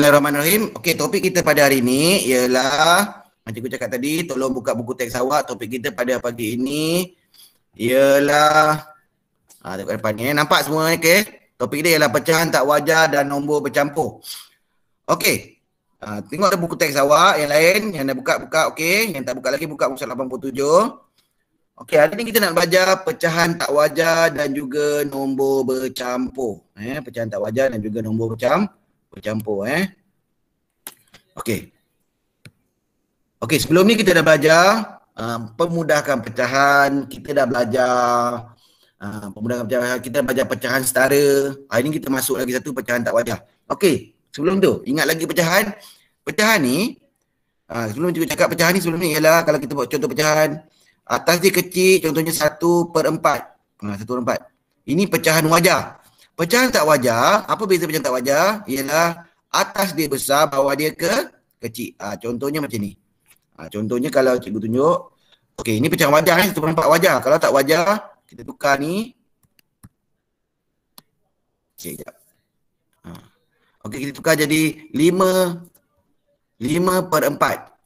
Bismillahirrahmanirrahim. Okey, topik kita pada hari ini ialah, macam aku cakap tadi, tolong buka buku teks awak. Topik kita pada pagi ini ialah, tengok depan ni, nampak semua, okey? Topik dia ialah pecahan tak wajar dan nombor bercampur. Okey, tengok ada buku teks awak yang lain, yang dah buka-buka, okey? Yang tak buka lagi, buka muka 87. Okey, hari ni kita nak belajar pecahan tak wajar dan juga nombor bercampur. Pecahan tak wajar dan juga nombor bercampur. Okey. Okey, sebelum ni kita dah belajar pemudahkan pecahan, kita dah belajar pemudahkan pecahan, kita dah belajar pecahan setara. Hari ni kita masuk lagi satu pecahan tak wajar. Okey, sebelum tu ingat lagi pecahan. Pecahan ni sebelum kita cakap pecahan ni, sebelum ni ialah kalau kita buat contoh pecahan, atas dia kecil, contohnya 1/4. 1/4. Ini pecahan wajar. Pecahan tak wajar, apa beza pecahan tak wajar? Ialah atas dia besar, bawah dia kecil. Contohnya macam ni. Contohnya kalau cikgu tunjuk, okey, ini pecahan wajar, 1/4 wajar. Kalau tak wajar, kita tukar ni. Okey, sekejap. Okey, kita tukar jadi 5/4.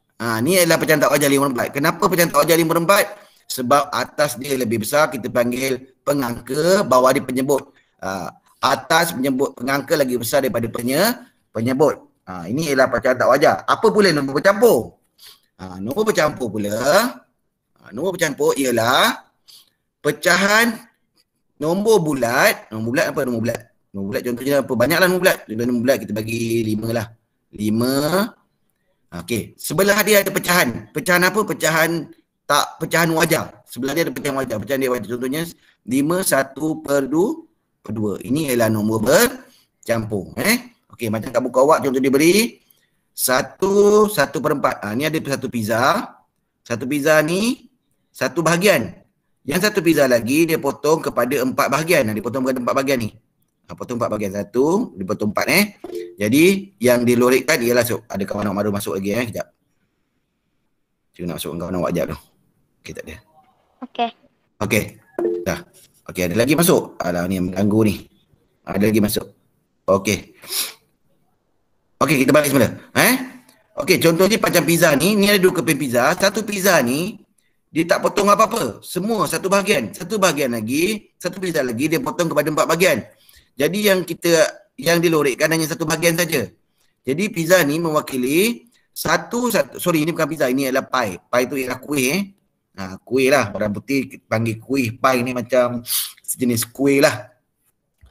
Ni adalah pecahan tak wajar 5/4. Kenapa pecahan tak wajar 5/4? Sebab atas dia lebih besar, kita panggil pengangka, bawah dia penyebut. Atas pengangka lagi besar daripada penyebut. Ini ialah pecahan tak wajar. Apa pula nombor bercampur? Nombor bercampur pula, nombor bercampur ialah pecahan nombor bulat. Nombor bulat apa nombor bulat? Nombor bulat contohnya apa? Banyaklah nombor bulat. Nombor bulat kita bagi 5 lah. 5. Okey, sebelah dia ada pecahan. Pecahan apa? Pecahan wajar. Sebelah dia ada pecahan wajar. Pecahan dia wajar. Contohnya 5 1/2. Ini ialah nombor bercampur. Okey, macam kat buku awak contoh dia beri 1/4. Ni ada satu pizza. Satu pizza ni satu bahagian. Yang satu pizza lagi dia potong kepada 4 bahagian. Dia potong kepada 4 bahagian ni. Potong 4 bahagian. Satu, dia potong 4 Jadi yang dilorikkan ialah ada kawan awak baru masuk lagi Sekejap. Cikgu nak masuk kawan awak sekejap tu. Okey, tak ada. Okey. Dah. Okey, ada lagi masuk. Alah, ni yang mengganggu ni. Ada lagi masuk. Okey. Okey, kita balik semula. Okey, contohnya macam pizza ni ada 2 keping pizza. Satu pizza ni dia tak potong apa-apa. Semua satu bahagian. Satu bahagian lagi, satu pizza lagi dia potong kepada 4 bahagian. Jadi yang dilorikkan hanya satu bahagian saja. Jadi pizza ni mewakili sorry, ini bukan pizza, ini adalah pie. Pie tu ialah kuih kuih lah. Orang putih panggil kuih. Pie ni macam sejenis kuih lah.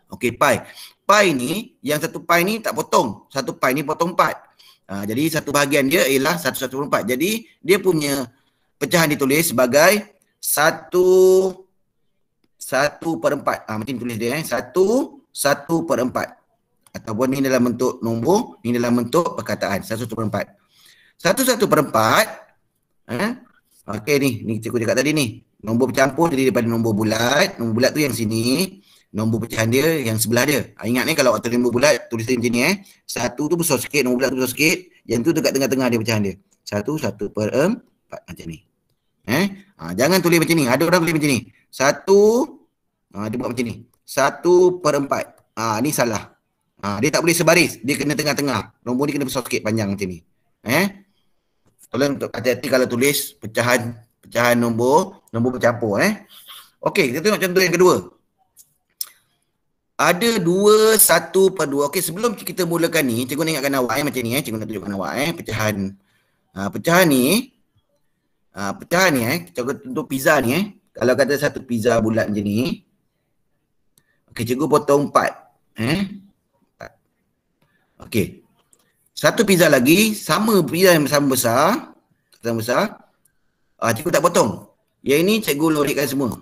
Okey, pie. Pie ni, yang satu pie ni tak potong. Satu pie ni potong 4. Jadi satu bahagian dia ialah 1/4. Jadi dia punya pecahan ditulis sebagai 1/4. Macam tulis dia 1/4. Ataupun ni dalam bentuk nombor, ni dalam bentuk perkataan 1/4. 1/4 okey ni cikgu cakap tadi ni. Nombor bercampur jadi daripada nombor bulat. Nombor bulat tu yang sini, nombor pecahan dia yang sebelah dia. Ingat ni kalau waktu nombor bulat tulis dia macam ni 1 tu besar sikit, nombor bulat tu besar sikit, yang tu dekat tengah-tengah dia pecahan dia. 1/4 macam ni. Jangan tulis macam ni. Ada orang tulis macam ni. 1 dia buat macam ni. 1/4. Ni salah. Dia tak boleh sebaris. Dia kena tengah-tengah. Nombor ni kena besar sikit, panjang macam ni. Tolong hati-hati kalau tulis pecahan nombor bercampur. Okey, kita tengok contoh yang kedua. Ada 2 1/2. Okey, sebelum kita mulakan ni, cikgu nak ingatkan awak macam ni cikgu nak tunjukkan awak pecahan ni. Pecahan ni untuk pizza ni kalau kata satu pizza bulat macam ni. Okey, cikgu potong 4. 4. Okey. Satu pizza lagi, pizza yang sama besar. Cikgu tak potong. Yang ini cikgu lorikkan semua.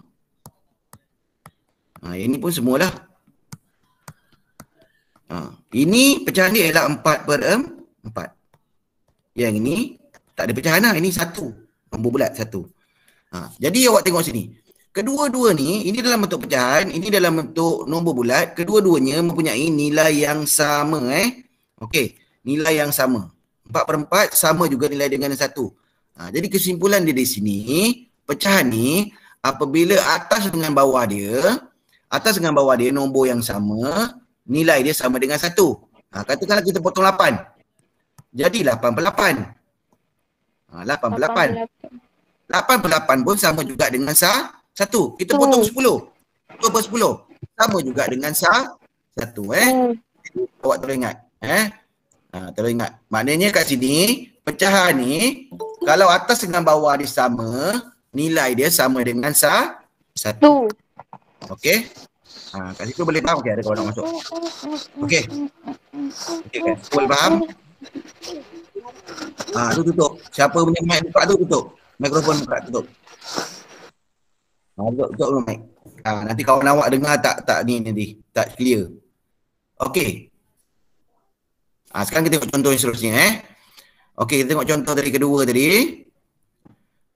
Yang ini pun semualah. Ini pecahan dia ialah 4/4. Yang ini tak ada pecahan lah. Ini 1. Nombor bulat 1. Jadi awak tengok sini. Kedua-dua ni, ini dalam bentuk pecahan, ini dalam bentuk nombor bulat. Kedua-duanya mempunyai nilai yang sama. Okey. Nilai yang sama. 4/4 sama juga nilai dengan 1. Jadi kesimpulan dia di sini, pecahan ni apabila atas dengan bawah dia nombor yang sama, nilai dia sama dengan 1. Katakanlah kita potong 8. Jadi 88. 88. 88 pun sama juga dengan 1. Kita potong 10. 10 sama juga dengan 1. Awak terus ingat. Terus ingat. Maknanya kat sini, pecahan ni, kalau atas dengan bawah dia sama, nilai dia sama dengan 1. Okey? Kat situ boleh faham? Okey, ada kawan nak masuk. Okey. Okey kan? Boleh faham? Tu tutup. Siapa punya mic buka tu tutup. Mikrofon buka tutup. Tutup dulu mic. Nanti kawan awak dengar tak ni nanti. Tak clear. Okey. Sekarang kita tengok contoh yang seterusnya Okey, kita tengok contoh dari kedua tadi.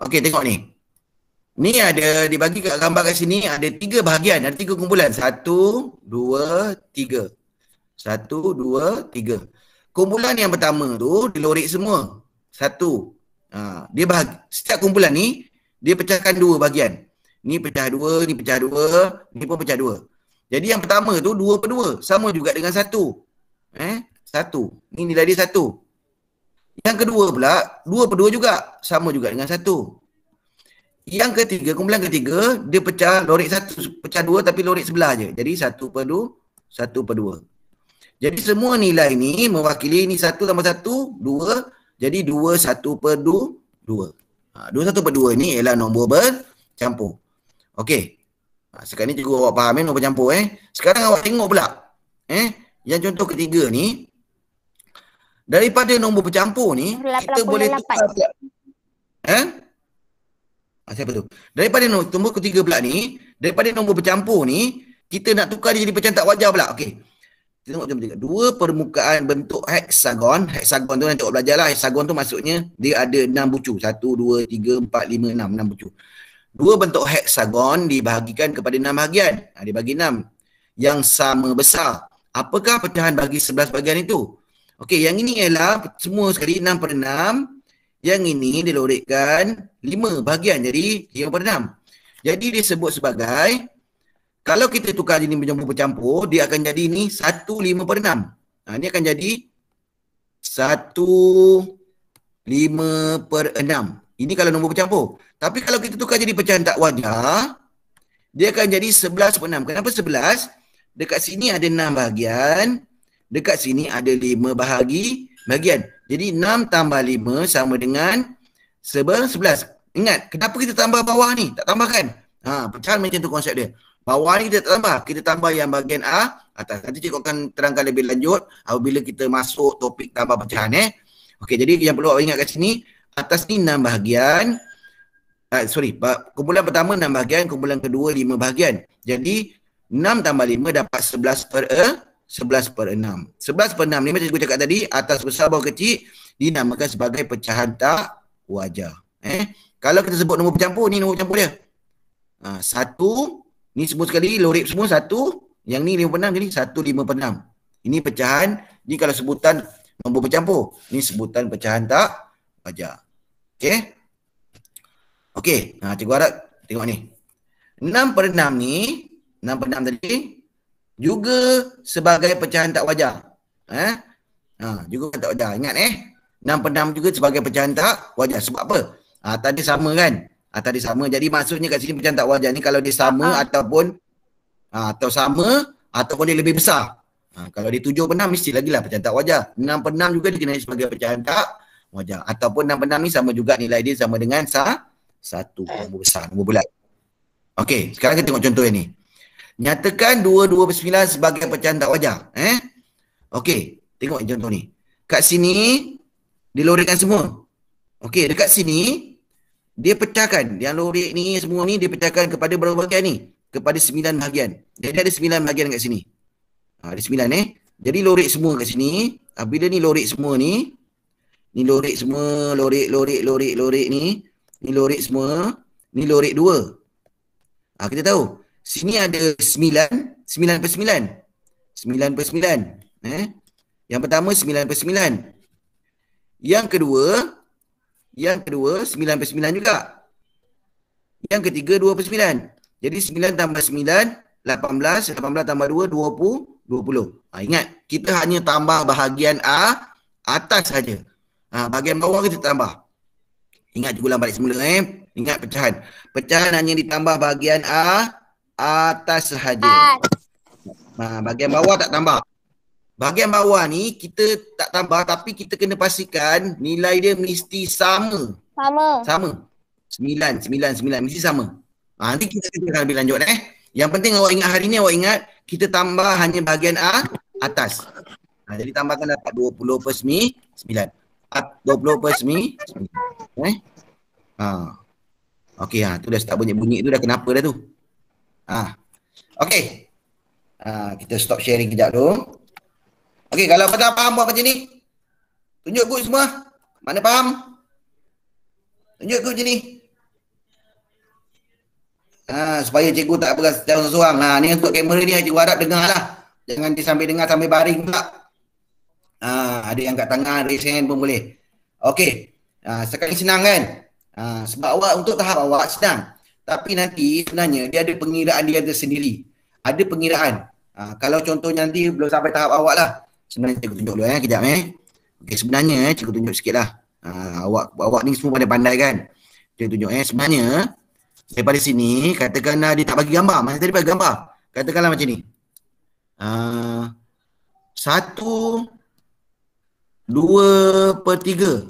Okey, tengok ni. Ni ada dibagi kat gambar kat sini ada 3 bahagian, ada 3 kumpulan. 1, 2, 3. 1, 2, 3. Kumpulan yang pertama tu dilorek semua. 1. Dia setiap kumpulan ni dia pecahkan 2 bahagian. Ni pecah 2, ni pecah 2, ni pun pecah 2. Jadi yang pertama tu 2/2 sama juga dengan 1. 1. Ni nilai dia 1. Yang kedua pula 2/2 juga sama juga dengan 1. Yang ketiga, kumpulan ketiga, dia pecah lorek 1, pecah 2 tapi lorek sebelah je. Jadi 1/2. Jadi semua nilai ni mewakili ni 1 tambah 1, 2. Jadi 2 1/2. 2 1/2 ni ialah nombor bercampur. Okey. Sekarang ni cikgu awak faham nombor bercampur Sekarang awak tengok pula. Yang contoh ketiga ni, daripada nombor bercampur ni, kita boleh tukar pula. Siapa tu? Daripada nombor ketiga pula ni, daripada nombor bercampur ni, kita nak tukar dia jadi pecahan tak wajar pula. Okey. Kita tengok contoh 3. 2 permukaan bentuk heksagon. Heksagon tu nanti awak belajar lah. Heksagon tu maksudnya dia ada 6 bucu. 1, 2, 3, 4, 5, 6. 6 bucu. 2 bentuk heksagon dibahagikan kepada 6 bahagian. Dia bagi 6. Yang sama besar. Apakah pecahan bagi 11 bahagian itu? Okey, yang ini ialah semua sekali 6/6. Yang ini dilorekkan 5 bahagian, jadi 5/6. Jadi dia sebut sebagai, kalau kita tukar jadi nombor bercampur, dia akan jadi ni 1/5/6. Ini akan jadi 1/5/6. Ini kalau nombor bercampur. Tapi kalau kita tukar jadi pecahan tak wajar, dia akan jadi 11/6. Kenapa 11? Dekat sini ada 6 bahagian, dekat sini ada 5 bahagian. Jadi 6 tambah 5 sama dengan 11. Ingat, kenapa kita tambah bawah ni? Tak tambah kan? Pecahan macam tu konsep dia. Bawah ni kita tak tambah. Kita tambah yang bahagian A, atas. Nanti cikgu akan terangkan lebih lanjut apabila kita masuk topik tambah pecahan Okey, jadi yang perlu awak ingat kat sini, atas ni 6 bahagian. Kumpulan pertama 6 bahagian, kumpulan kedua 5 bahagian. Jadi 6 tambah 5 dapat 11/6. 11/6 ni macam cikgu cakap tadi, atas besar bawah kecil dinamakan sebagai pecahan tak wajar. Kalau kita sebut nombor bercampur, ni nombor bercampur dia. 1, ni semua sekali lorek semua 1, yang ni 5/6, jadi 1/5/6. Ini pecahan, ni kalau sebutan nombor bercampur, ni sebutan pecahan tak wajar. Okey. Okey, cikgu harap tengok ni. 6/6 ni, 6/6 tadi juga sebagai pecahan tak wajar. Juga tak wajar. Ingat 6/6 juga sebagai pecahan tak wajar. Sebab apa? Tadi sama kan? Tadi sama. Jadi maksudnya kat sini pecahan tak wajar ni kalau dia sama ataupun atau sama ataupun dia lebih besar. Kalau dia 7/6 mesti lagi lah pecahan tak wajar. 6/6 juga dikenali sebagai pecahan tak wajar. Ataupun 6/6 ni sama juga nilai dia sama dengan 1. Nombor besar, nombor bulat. Okey, sekarang kita tengok contoh yang ni. Nyatakan 2/9 sebagai pecahan tak wajar. Okey, tengok contoh ni. Kat sini dilorekkan semua. Okey, dekat sini dia pecahkan. Yang lorek ni semua ni dia pecahkan kepada berapa bahagian ni? Kepada 9 bahagian. Jadi ada 9 bahagian kat sini. Ada 9 Jadi lorek semua kat sini. Bila ni lorek semua ni lorek semua, lorek ni. Ni lorek semua, ni lorek 2. Kita tahu. Sini ada 9/9. 9/9. Yang pertama 9/9. Yang kedua 9/9 juga. Yang ketiga 2/9. Jadi 9 tambah 9, 18. 18 tambah 2, 20. Ingat, kita hanya tambah bahagian A atas saja. Bahagian bawah kita tambah. Ingat cikgu ulang balik semula Ingat pecahan. Pecahan hanya ditambah bahagian atas sahaja. Bahagian bawah tak tambah. Bahagian bawah ni kita tak tambah tapi kita kena pastikan nilai dia mesti sama. Sama. 9 mesti sama. Nanti kita akan lebih lanjut Yang penting awak ingat hari ni awak ingat kita tambah hanya bahagian atas. Jadi tambahkan dapat 20 per 9. 20 per 9. Okey, tu dah start bunyi-bunyi tu dah kenapa dah tu. Okey. Kita stop sharing kejap tu. Okey, kalau pada faham buat macam ni. Tunjuk good semua. Mana faham? Tunjuk good macam ni. Supaya cikgu tak berasa seorang-seorang. Ni untuk kamera ni cikgu harap dengar lah. Jangan dia sambil dengar sambil baring pula. Ada yang kat tangan, raise hand pun boleh. Okey. Sekarang senang kan? Sebab awak untuk tahap awak senang. Tapi nanti sebenarnya dia ada pengiraan dia tersendiri. Ada pengiraan. Kalau contohnya nanti belum sampai tahap awak lah. Sebenarnya cikgu tunjuk dulu kejap Okey, sebenarnya cikgu tunjuk sikit lah. Awak ni semua pandai-pandai kan? Cikgu tunjuk sebenarnya daripada sini katakanlah dia tak bagi gambar. Masa tadi bagi gambar. Katakanlah macam ni. 1/2/3.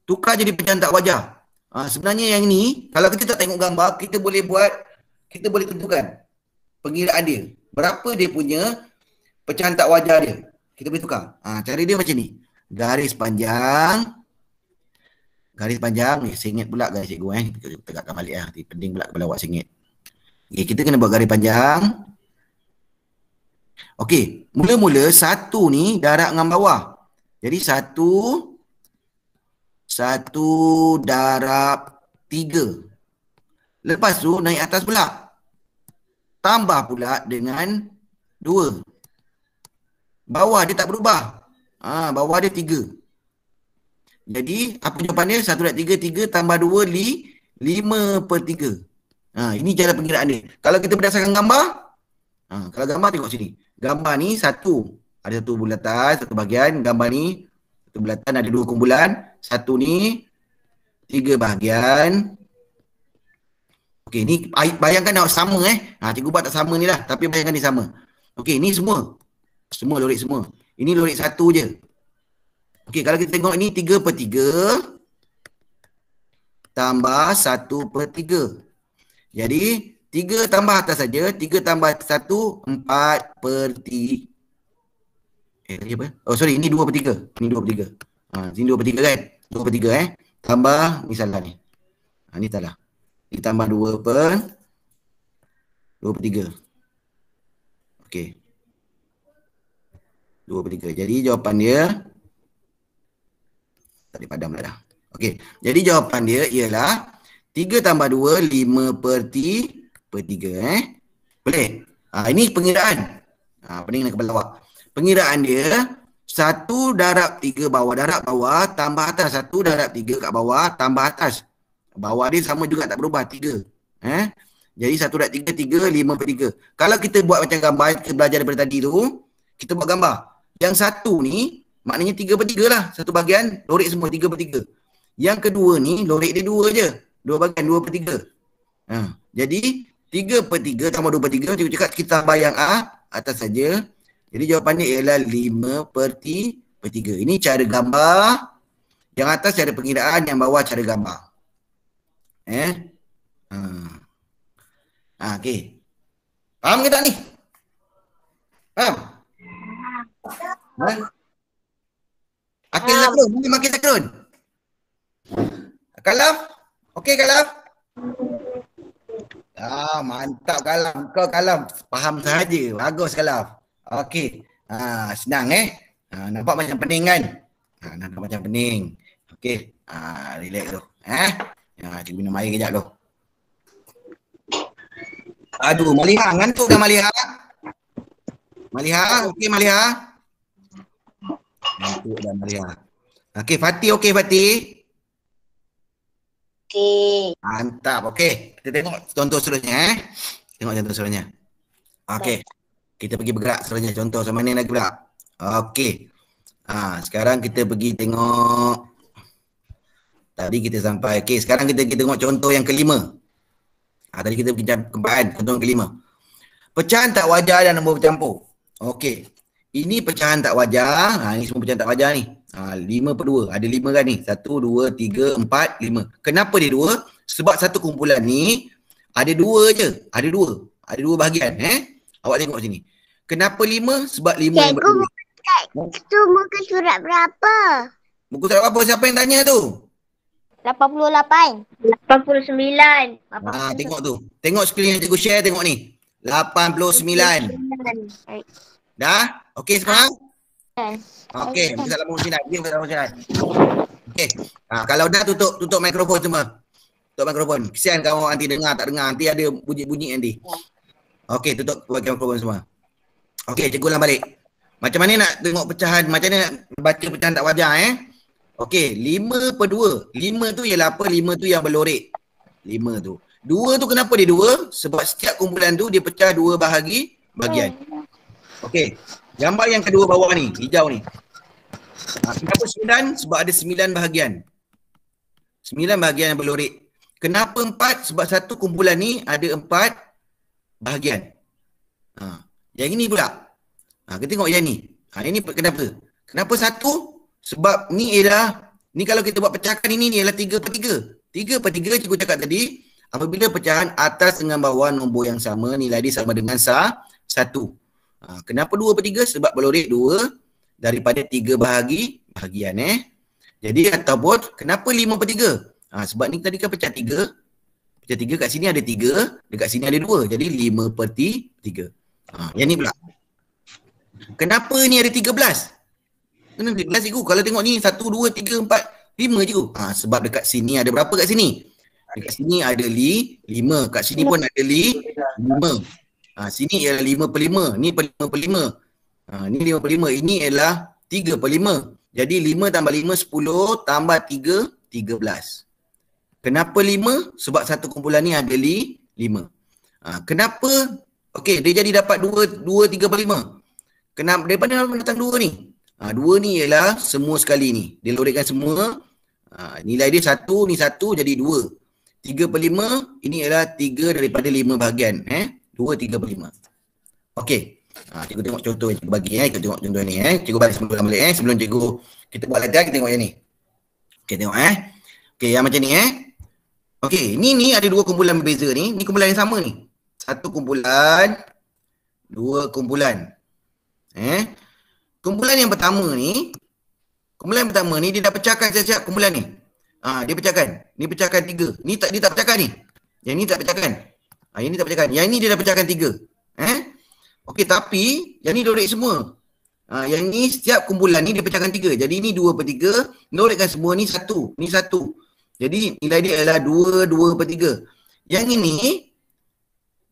Tukar jadi pecahan tak wajah. Sebenarnya yang ni, kalau kita tak tengok gambar, kita boleh tentukan pengiraan dia. Berapa dia punya pecahan tak wajah dia. Kita boleh tukar. Cara dia macam ni. Garis panjang. Saya ingat pula garis cikgu Kita tegakkan balik Penting pula kepala awak saya ingat. Okay, kita kena buat garis panjang. Okey, mula-mula 1 ni darab dengan bawah. Jadi 1 darab 3. Lepas tu naik atas pula. Tambah pula dengan 2. Bawah dia tak berubah. Bawah dia 3. Jadi apa jawapan dia? 1/3 tambah 2 5/3. Ini cara pengiraan dia. Kalau kita berdasarkan gambar, kalau gambar tengok sini. Gambar ni satu. Ada satu bulatan, satu bahagian. Gambar ni satu bulatan ada 2 kumpulan. Satu ni 3 bahagian. Okey, ni bayangkan sama cikgu buat tak sama ni lah. Tapi bayangkan ni sama. Okey, ni semua. Semua lorik semua. Ini lorik satu je. Okey, kalau kita tengok ini 3/3 tambah 1/3. Jadi 3 tambah atas saja, 3 tambah 1 4/3. Tadi apa? Oh sorry, ini 2/3. Ini 2/3. Sini 2/3 kan? 2/3 tambah ni salah ni. Ni salah. Ini tambah 2/3. Okey. 2/3. Jadi jawapan dia tadi padam dah. Okey. Jadi jawapan dia ialah 3 tambah 2 5/3. Boleh? Ini pengiraan. Pening kepala awak. Pengiraan dia 1 darab 3 bawah darab bawah tambah atas. 1 darab 3 kat bawah tambah atas. Bawah dia sama juga tak berubah 3. Jadi 1/3 3 5/3. Kalau kita buat macam gambar kita belajar daripada tadi tu, kita buat gambar. Yang satu ni maknanya 3/3 lah. Satu bahagian lorik semua 3/3. Yang kedua ni lorik dia 2 je. 2 bahagian 2/3. Jadi 3/3 tambah 2/3 cikgu cakap kita tambah yang atas saja. Jadi jawapan dia ialah 5/3. Ini cara gambar. Yang atas cara pengiraan, yang bawah cara gambar. Okey. Faham ke tak ni? Faham? Akil Zakrun, boleh makin Zakrun? Kalaf? Okey Kalaf? Mantap Kalaf. Kau Kalaf faham sahaja. Bagus Kalaf. Okey. Senang nampak macam pening kan? Nampak macam pening. Okey. Relax tu. Cikgu minum air kejap tu. Aduh, Maliha. Ngantuk dah Maliha? Maliha? Okey Maliha? Ngantuk dah Maliha. Okey, Fatih okey Fatih? Okey. Mantap. Okey. Kita tengok contoh seterusnya Tengok contoh seterusnya. Okey. Kita pergi bergerak seterusnya. Contoh sama ni lagi pula. Okey. Sekarang kita pergi tengok. Tadi kita sampai. Okey, sekarang kita tengok contoh yang kelima. Tadi kita pergi keempat, contoh yang kelima. Pecahan tak wajar dan nombor bercampur. Okey. Ini pecahan tak wajar. Ini semua pecahan tak wajar ni. 5/2. Ada 5 kan ni? 1, 2, 3, 4, 5. Kenapa dia 2? Sebab satu kumpulan ni ada 2 je. Ada 2. Ada 2 bahagian. Awak tengok sini. Kenapa 5? Sebab 5 yang berbeza. Itu muka surat berapa? Muka surat apa? Siapa yang tanya tu? 88. 89. Tengok tu. Tengok skrin yang cikgu share, tengok ni. 89. Dah? Okey sekarang? Okey, kita lama sini. Okey. Kalau dah tutup mikrofon semua. Tutup mikrofon. Kesian kalau nanti dengar tak dengar. Nanti ada bunyi-bunyi nanti. Okey, tutup mikrofon semua. Okey, cikgu ulang balik. Macam mana nak tengok pecahan, macam mana nak baca pecahan tak wajar Okey, 5/2. 5 tu ialah apa? 5 tu yang berlorek. 5 tu. 2 tu kenapa dia 2? Sebab setiap kumpulan tu dia pecah 2 bahagian. Okey. Gambar yang kedua bawah ni, hijau ni. Kenapa 9? Sebab ada 9 bahagian. 9 bahagian yang berlorek. Kenapa 4? Sebab satu kumpulan ni ada 4 bahagian. Yang ini pula. Kita tengok yang ni. Ini kenapa? Kenapa 1? Sebab ni ialah, ni kalau kita buat pecahan ini ni ialah 3/3. 3/3 cikgu cakap tadi, apabila pecahan atas dengan bawah nombor yang sama, nilai dia sama dengan 1. Kenapa 2/3? Sebab berlorek 2 daripada 3 bahagian Jadi ataupun kenapa 5/3? Sebab ni tadi kan pecah 3. Pecah 3 kat sini ada 3, dekat sini ada 2. Jadi 5/3. Yang ni pula. Kenapa ni ada 13? Kena 13 cikgu. Kalau tengok ni 1, 2, 3, 4, 5 cikgu. Sebab dekat sini ada berapa kat sini? Dekat sini ada 5. Kat sini pun ada 5. Sini ialah 5/5. Ni 5/5. Ni 5/5. Ini ialah 3/5. Jadi 5 tambah 5, 10 tambah 3, 13. Kenapa 5? Sebab satu kumpulan ni ada 5. Kenapa? Okey, dia jadi dapat 2, 3/5. Kenapa? Daripada mana datang 2 ni? 2 ni ialah semua sekali ni. Dia lorekkan semua. Nilai dia 1, ni 1 jadi 2. 3/5, ini ialah 3 daripada 5 bahagian. 2, 3/5. Okey. Cikgu tengok contoh yang cikgu bagi. Kita tengok contoh ni. Cikgu balik balik. Sebelum cikgu kita buat latihan, kita tengok yang ni. Okey, tengok Okey, yang macam ni Okey, ni ada 2 kumpulan berbeza ni. Ni kumpulan yang sama ni. 1 kumpulan, 2 kumpulan. Kumpulan yang pertama ni dia dah pecahkan siap-siap kumpulan ni. Dia pecahkan. Ni pecahkan 3. Dia tak pecahkan ni. Yang ni tak pecahkan. Yang ni tak pecahkan. Yang ni dia dah pecahkan 3. Okey, tapi yang ni lorek semua. Yang ni setiap kumpulan ni dia pecahkan 3. Jadi ni 2/3. Lorekkan semua ni 1. Ni 1. Jadi nilai dia adalah 2/3. Yang ini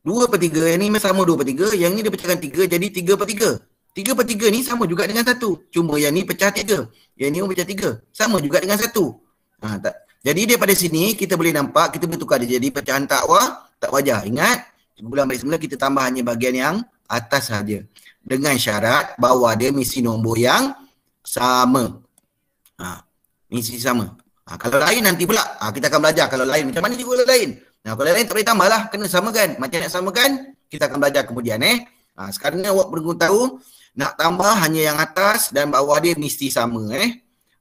2/3. Yang ni sama 2/3. Yang ni dia pecahkan 3. Jadi 3/3. 3/3 ni sama juga dengan 1. Cuma yang ni pecah 3. Yang ni pun pecah 3. Sama juga dengan 1. Jadi daripada sini kita boleh nampak, kita boleh tukar dia jadi pecahan tak wajar. Ingat, bulan balik semula kita tambah hanya bahagian yang atas saja. Dengan syarat bahawa dia mesti nombor yang sama. Mesti sama. Kalau lain nanti pula, kita akan belajar kalau lain. Macam mana juga lain? Kalau lain tak boleh tambah lah. Kena samakan. Macam nak samakan, kita akan belajar kemudian. Sekarang ni awak perlu tahu, nak tambah hanya yang atas dan bawah dia mesti sama.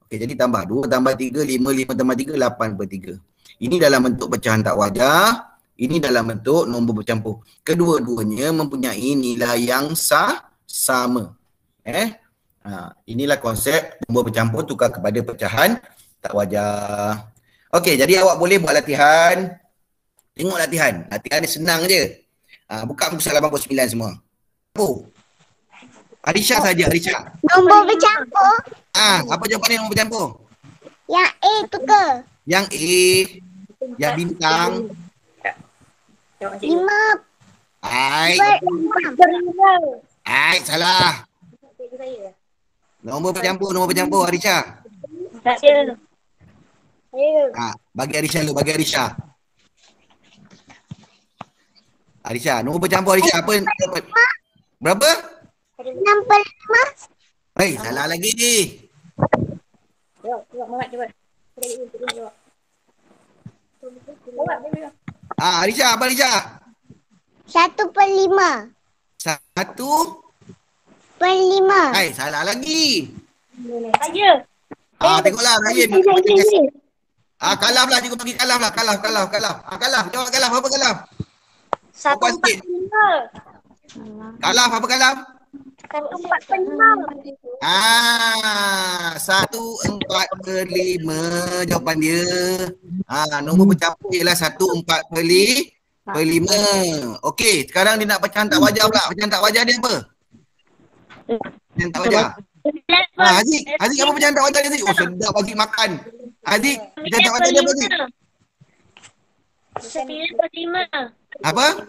Okey, jadi tambah 2 tambah 3, 5, 5 tambah 3, 8/3. Ini dalam bentuk pecahan tak wajar. Ini dalam bentuk nombor bercampur. Kedua-duanya mempunyai nilai yang sama. Inilah konsep nombor bercampur tukar kepada pecahan tak wajar. Okey, jadi awak boleh buat latihan. Tengok latihan. Latihan ni senang je. Buka muka surat 89 semua. Arisha saja, Arisha. Nombor bercampur. Apa jawapan nombor bercampur? Yang A tu ke? Yang A, yang bintang. 5. Salah. Nombor bercampur Arisha. Tak ada. Bagi Arisha dulu, bagi Arisha. Arisha, nombor bercampur Arisha apa? Berapa? 65. Salah lagi. Jawab, Muhammad jawab. Alisha, apa Alisha? 1/5. 1/5. Salah lagi. Saja. Tengoklah Ryan. Kalah lah, cikgu bagi kalah lah. Kalah. Kalah, jawab kalah. Apa kalah? 1/5. Kalah, apa kalah? 1/4/5. 1/4/5 jawapan dia. Nombor bercampur ialah 1/4/5. Okey, sekarang dia nak pecahan tak wajar pula. Pecahan tak wajar dia apa? Pecahan tak wajar. Haziq apa pecahan tak wajar dia, Haziq? Oh, sedap Haziq makan. Haziq, pecahan tak wajar dia apa, Haziq? 9/5. Apa?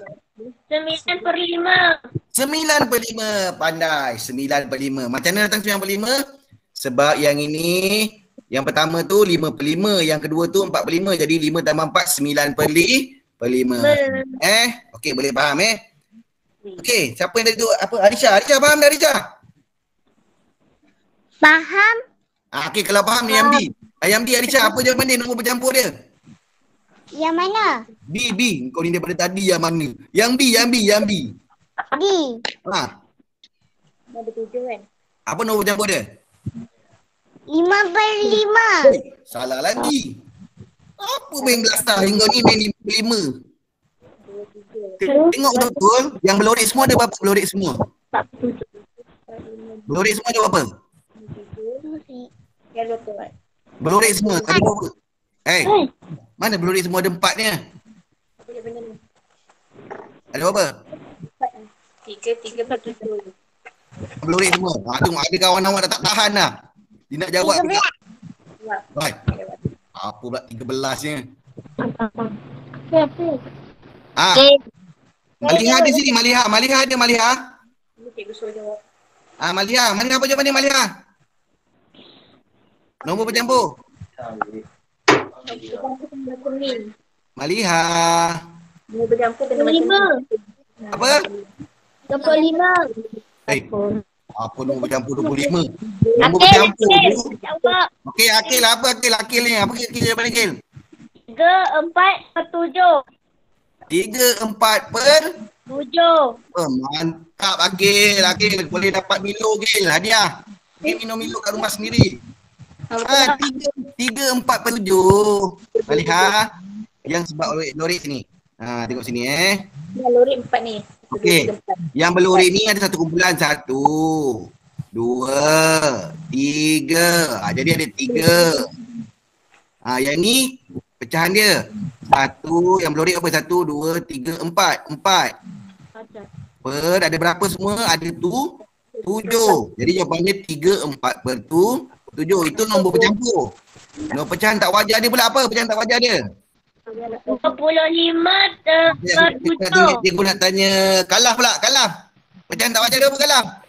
9/5. 9/5. Pandai. 9/5. Macam mana datang 9/5? Sebab yang ini, yang pertama tu 5/5, yang kedua tu 4/5. Jadi 5 tambah 4, 9/5. Okey, boleh faham Okey, siapa yang tadi tu? Apa? Alisha faham dah, Alisha? Faham? Okey, kalau faham ni Yamdi. Yamdi, Alisha, apa jawapan dia? Nombor bercampur dia? Yang mana? B. Kau ni daripada tadi yang mana? Yang B. D. Ada 7 kan? Apa nombor bercampur dia? 5/5. Salah lagi. Apa main belasah hingga ni main 5/5? Tengok betul-betul. Yang belorik semua ada berapa belorik semua? Belorik semua ada berapa? Yang betul kan? Belorik semua ada berapa? Mana belorik semua ada 4-nya? Ada berapa? 3/7. Belorik semua. Tengok ada kawan awak dah tak tahan dah. Dia nak jawab juga. Baik. Apa pula 13-nya? Maliha di sini, Maliha. Maliha ada, Maliha. Cikgu suruh jawab. Maliha. Mana apa jawapan dia, Maliha? Nombor bercampur. Maliha. Nombor bercampur kena macam 5. Apa? 25. Apa nombor bercampur 25? Nombor bercampur tu. Okey, Akil apa Akil ni? Apa Akil jawapan Akil? 3/4/7. 3/4/7. Mantap Akil. Boleh dapat Milo Akil. Hadiah. Dia minum Milo kat rumah sendiri. 3/4/7. Maliha. Yang sebab lorik sini. Tengok sini Yang lorik 4 ni. Okey. Yang belorik ni ada satu kumpulan. 1, 2, 3. Jadi ada 3. Yang ni pecahan dia. 1, yang belorik apa? 1, 2, 3, 4. 4. Ada berapa semua? Ada 7. Jadi jawapannya 3/4/7. Itu nombor bercampur. Nombor pecahan tak wajar dia pula apa? Pecahan tak wajar dia? 25/7. Dia pun nak tanya kalah pula, kalah. Pecahan tak wajar dia apa kalah?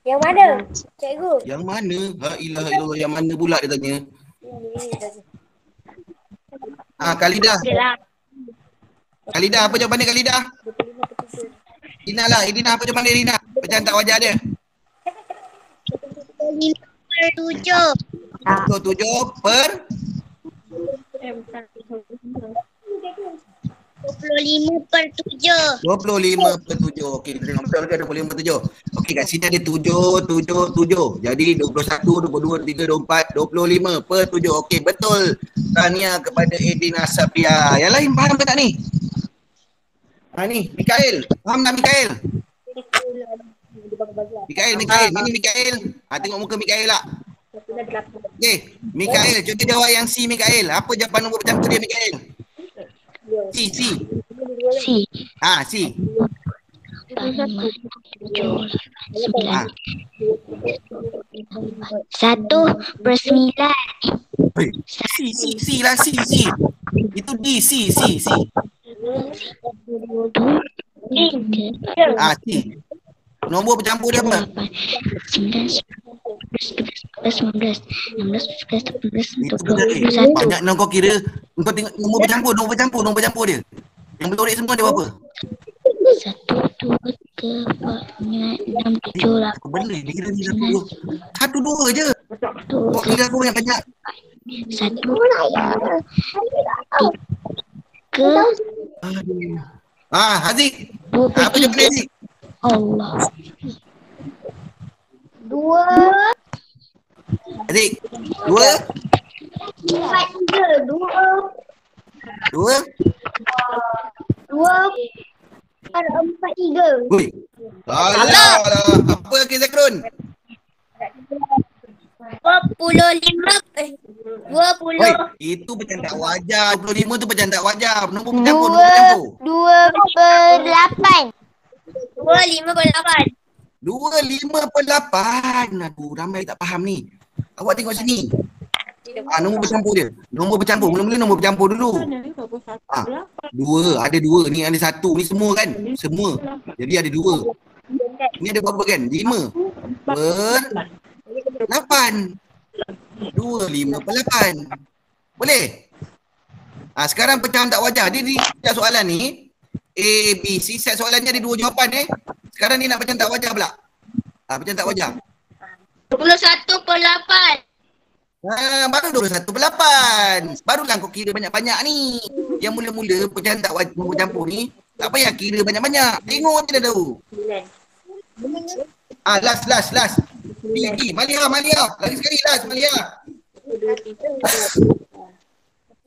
Yang mana? Cikgu. Yang mana? Ilah yang mana pula dia tanya? Khalidah. Khalidah apa jawapan dia Khalidah? Irina lah, Irina apa jawapan dia Irina? Pecahan tak wajar dia? 5/7. 7/25/7. 25/7. Okey, kita tengok betul ke 25/7. Okey, kat sini ada 7. Jadi 21, 22, 23, 24, 25/7. Okey, betul. Tahniah kepada Edina Sapia. Yang lain faham ke tak ni? Ni, Mikael. Faham tak Mikael? Mikael. Ini Mikael. Tengok muka Mikael lah. Okey, Mikael. Cuba jawab yang C, Mikael. Apa jawapan nombor bercampur dia, Mikael? C. C. C. 1/9. C lah, C. Itu D, C. C. Nombor bercampur dia apa? 19, 19, 20, Banyak nak kau kira. Kau tengok nombor bercampur dia. Yang belorik semua dia berapa? Satu, dua, tiga, empat, lima, enam, tujuh, Apa lapan, benda ni kira ni sembilan, satu dua je. satu, Kau kira aku yang banyak. satu, tiga, Aduh. Haziq. dua, Apa jawapan tiga. Haziq? Allah. Dua. Haziq. Dua. Empat tiga. Dua. Dua. Dua. Empat tiga. Ui. Alah. Apa Hakim Zakrun? 25. Oi, itu bercandak wajah. 25 tu bercandak wajah. Nombor bercampur, nombor bercampur. 2/8. 2/5/8. Aduh, ramai tak faham ni. Awak tengok sini. Nombor bercampur dia. Nombor bercampur. Mula-mula nombor bercampur dulu. 2. Ada 2. Ni ada 1. Ni semua kan? Semua. Jadi ada 2. Ni ada berapa kan? 5/8. 2/5/8. Boleh? Sekarang pecahan tak wajah. Dia di setiap soalan ni A, B, C. Set soalannya ada 2 jawapan Sekarang ni nak pecahan tak wajah pula. Pecahan tak wajah. 21/8. Baru 21/8. Barulah kau kira banyak-banyak ni. Yang mula-mula pecahan tak wajah nombor campur ni tak payah kira banyak-banyak. Tengok je dah tahu. Last. Malia. Lagi sekali last, Malia.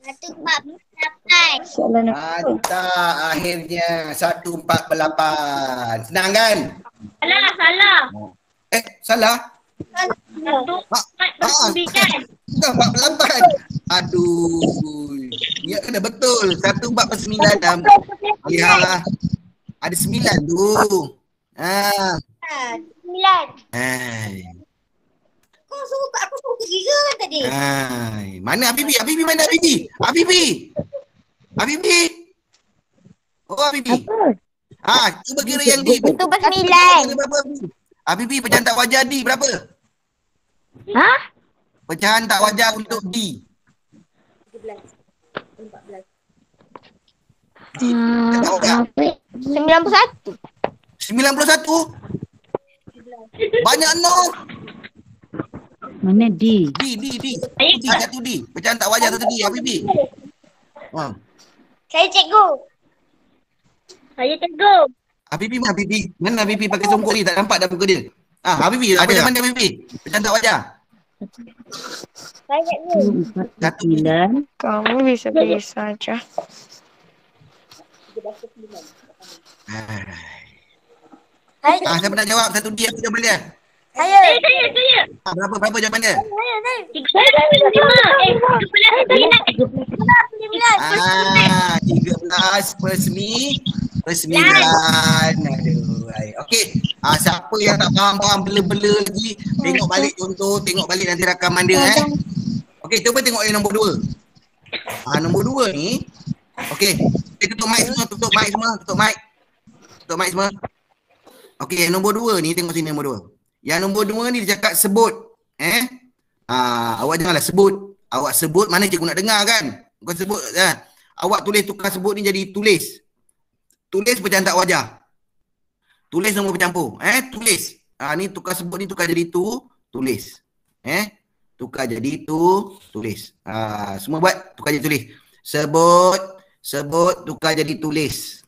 1/4/8. Tak, akhirnya 1/4/8. Senang kan? Salah. Salah? 1/4/9. Bukan 4/8. Aduh. Ya kena betul. 1/4/9 dah. Ya. Ada 9 tu. 9. Kau suruh aku suruh kira kan tadi. Mana Habibi? Mana Habibi? Habibi. Oh, Habibi. Cuba kira yang D. 1/9. Habibi, pecahan tak wajah D berapa? Pecahan tak wajah untuk D. 91. 91? Banyak Mana D? D. Satu D. Pecahan tak wajah satu D. Habibi. Saya cikgu. Habibi mana Habibi pakai songkok ni? Tak nampak dah muka dia. Habibi, apa jawapan dia Habibi? Pecahan tak wajah. Saya cikgu. 9. Kamu bisa saja. Siapa nak jawab? Satu D aku jawapan dia. Saya. Berapa jawapan dia? 13/9. Aduh. Okey. Siapa yang tak faham bela-bela lagi, tengok balik contoh, tengok balik nanti rakaman dia Okey, cuba tengok yang nombor 2. Nombor 2 ni. Okey. Tutup mic semua, tutup mic semua. Okey, yang nombor 2 ni tengok sini nombor 2. Yang nombor 2 ni dia cakap sebut. Awak janganlah sebut. Awak sebut mana cikgu nak dengar kan? Bukan sebut awak tukar sebut ni jadi tulis. Tulis pecahan tak wajah. Tulis nombor bercampur. Tulis. Ni tukar sebut ni tukar jadi tulis. Tukar jadi tulis. Semua buat tukar jadi tulis. Sebut tukar jadi tulis.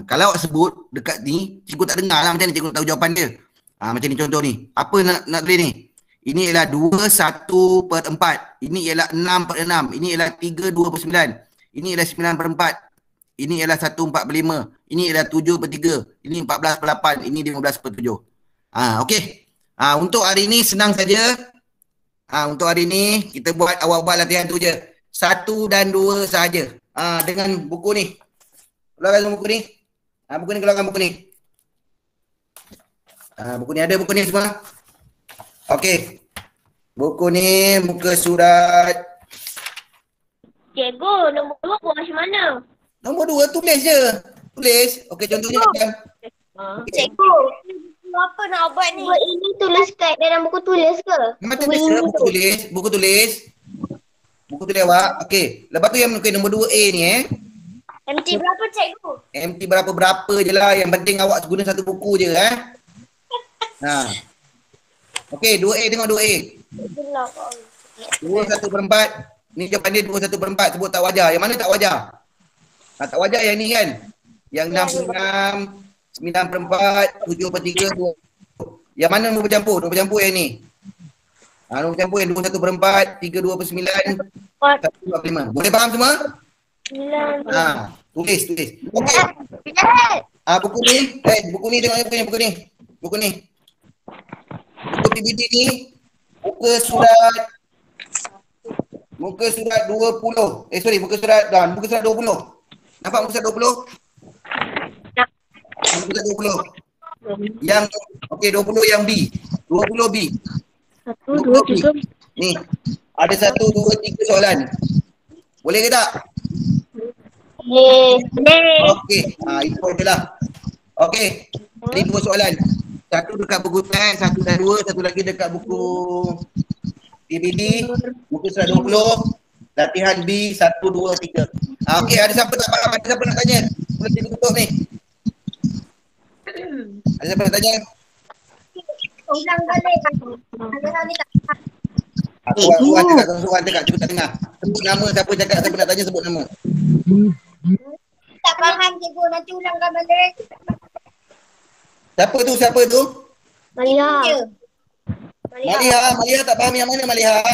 Kalau awak sebut dekat ni, cikgu tak dengar lah macam ni, cikgu tak tahu jawapan dia. Macam ni contoh ni. Apa nak tulis ni? Ini ialah 2/1/4. Ini ialah 6/6. Ini ialah 3/2/9. Ini ialah 9/4. Ini ialah 1/4/5. Ini ialah 7/3. Ini 14/8. Ini 15/7. Okey. Untuk hari ni senang saja. Untuk hari ni kita awak buat latihan tu je. 1 dan 2 sahaja. Dengan buku ni. Keluarkan buku ni. Keluarkan buku ni. Buku ni ada buku ni semua. Okey. Buku ni muka surat. Cikgu, nombor 2 buat macam mana? Nombor 2 tulis je. Tulis. Okey, contohnya macam. Cikgu, apa nak buat ni? Ini tulis kat dalam buku tulis ke? Macam biasa buku tulis. Buku tulis awak. Okey. Lepas tu yang nombor 2A ni MT berapa cikgu? MT berapa-berapa je lah. Yang penting awak guna satu buku je Okey, 2A tengok 2A. 2/1/4. Ni jawapan dia 2/1/4. Sebut tak wajar. Yang mana tak wajar? Tak wajar yang ni kan? Yang 66, 9/4, 7/3, 2. Yang mana nombor bercampur? Nombor bercampur yang ni. Nombor bercampur yang 21/4, 32/9, 1/5. Boleh faham semua? Tulis. Okey. Buku ni, buku ni tengok buku ni. Buku PBD ni muka surat 20. Muka surat 20. Nampak muka surat 20? Muka surat 20. Yang 20 yang B. 20 B. 1, 2, 3. Ni. Ada 1, 2, 3 soalan. Boleh ke tak? Okey. Itu je lah. Okey. Ini 2 soalan. Satu dekat buku teks, 1 dan 2, satu lagi dekat buku PBD, muka surat 20, latihan B 1, 2, 3. Okey, ada siapa tak faham? Ada siapa nak tanya? Boleh tutup ni. Ada siapa nak tanya? Ulang balik. Tuan cakap, cuba tak dengar. Sebut nama, siapa cakap, siapa nak tanya, sebut nama. Tak faham cikgu, nanti ulangkan balik. Siapa tu? Maliha. Maliha tak faham yang mana Maliha?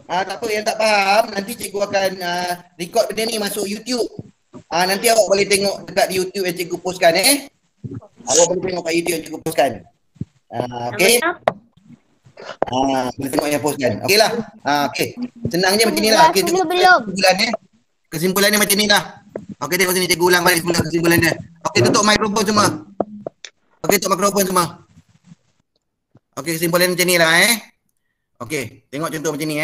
Tak apa, yang tak faham, nanti cikgu akan record benda ni masuk YouTube. Nanti awak boleh tengok dekat di YouTube yang cikgu postkan Awak boleh tengok kat YouTube yang cikgu postkan. Okey. Boleh tengok yang postkan. Okey lah. Okey. Senang je macam ni lah. Okey, kesimpulannya macam ni lah. Okey, tengok sini cikgu ulang balik kesimpulan dia. Okey, tutup mikrofon semua. Okey, kesimpulan macam ni lah Okey, tengok contoh macam ni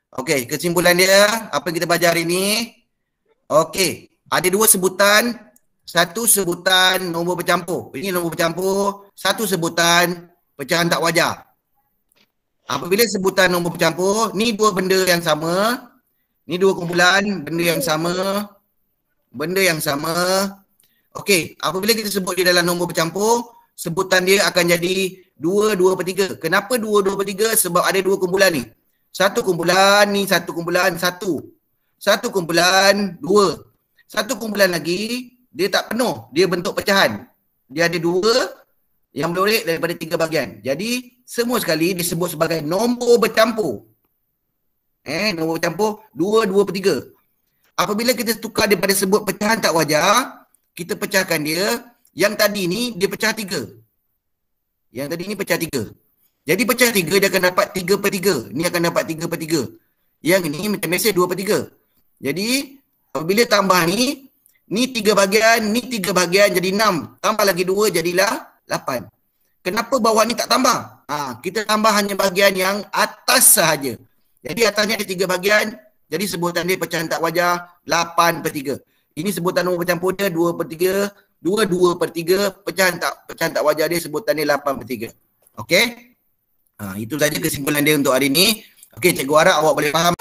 Okey, kesimpulan dia apa yang kita belajar hari ni. Okey, ada 2 sebutan. Satu sebutan nombor bercampur. Ini nombor bercampur. Satu sebutan pecahan tak wajar. Apabila sebutan nombor bercampur, ni 2 benda yang sama. Ni 2 kumpulan, benda yang sama. Okey, apabila kita sebut dia dalam nombor bercampur, sebutan dia akan jadi 2, 2/3. Kenapa 2, 2/3? Sebab ada 2 kumpulan ni. Satu kumpulan ni, satu kumpulan 1. Satu kumpulan 2. Satu kumpulan lagi, dia tak penuh. Dia bentuk pecahan. Dia ada 2 yang boleh daripada 3 bahagian. Jadi, semua sekali disebut sebagai nombor bercampur. Nombor bercampur 2, 2/3. Apabila kita tukar daripada sebut pecahan tak wajar, kita pecahkan dia. Yang tadi ni dia pecah 3. Yang tadi ni pecah 3. Jadi pecah 3 dia akan dapat 3/3. Ni akan dapat 3/3. Yang ni macam biasa 2/3. Jadi apabila tambah ni 3 bahagian, ni 3 bahagian jadi 6. Tambah lagi 2 jadilah 8. Kenapa bawah ni tak tambah? Kita tambah hanya bahagian yang atas sahaja. Jadi atasnya ada 3 bahagian. Jadi sebutan dia pecahan tak wajar 8/3. Ini sebutan nombor bercampur dia 2/3. 2, 2/3. Pecahan tak wajar dia sebutan dia 8/3. Okey? Itu saja kesimpulan dia untuk hari ini. Okey, cikgu harap awak boleh faham.